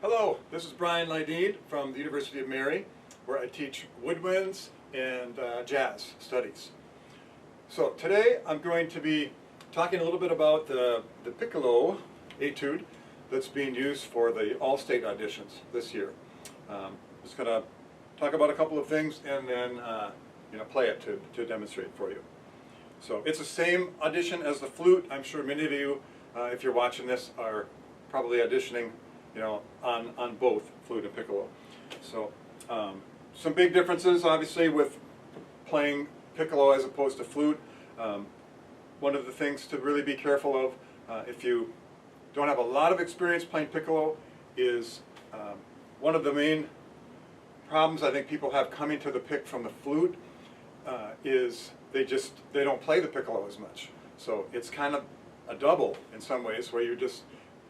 Hello, this is Lydeen from the University of Mary, where I teach woodwinds and jazz studies. So today I'm going to be talking a little bit about the Piccolo Etude that's being used for the all-state auditions this year. Just going to talk about a couple of things and then play it to demonstrate for you. So it's the same audition as the flute. I'm sure many of you, if you're watching this, are probably auditioning on both flute and piccolo. So some big differences obviously with playing piccolo as opposed to flute. One of the things to really be careful of if you don't have a lot of experience playing piccolo is one of the main problems I think people have coming to the pick from the flute is they don't play the piccolo as much. So it's kind of a double in some ways where you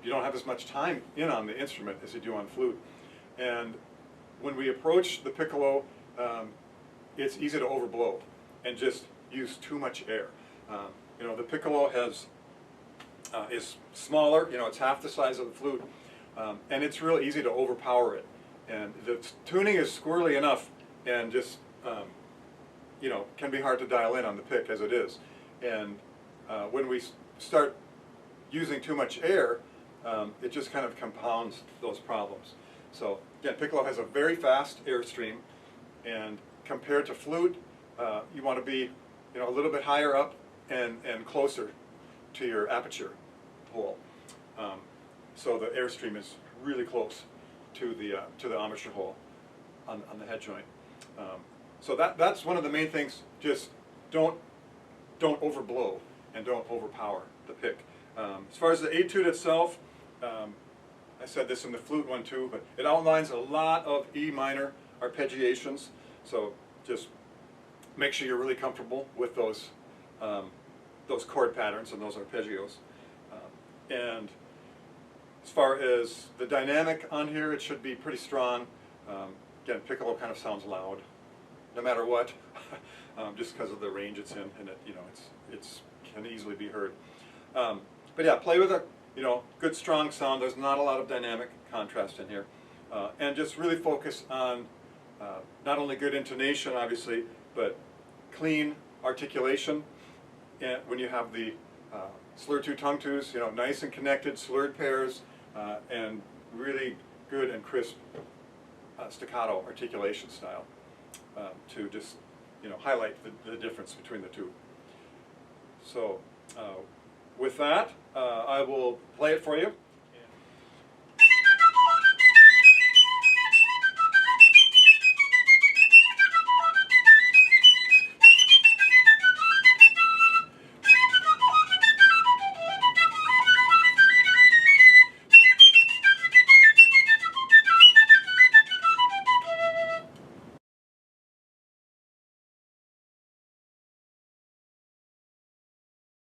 don't have as much time in on the instrument as you do on flute. And when we approach the piccolo, it's easy to overblow and just use too much air. The piccolo is smaller, it's half the size of the flute, and it's real easy to overpower it. And the tuning is squirrely enough and just, can be hard to dial in on the pick as it is. And when we start using too much air, it just kind of compounds those problems. So again, piccolo has a very fast airstream, and compared to flute, you want to be a little bit higher up and closer to your aperture hole. So the airstream is really close to the embouchure hole on the head joint. So that's one of the main things. Just don't overblow and don't overpower the pick. As far as the etude itself, I said this in the flute one too, but it outlines a lot of E minor arpeggiations. So just make sure you're really comfortable with those chord patterns and those arpeggios. And as far as the dynamic on here, it should be pretty strong. Again, piccolo kind of sounds loud, no matter what, just because of the range it's in, and it can easily be heard. But yeah, play with a good strong sound. There's not a lot of dynamic contrast in here, and just really focus on not only good intonation, obviously, but clean articulation. And when you have the slur two tongue twos, nice and connected slurred pairs, and really good and crisp staccato articulation style to just highlight the difference between the two. So with that, I will play it for you.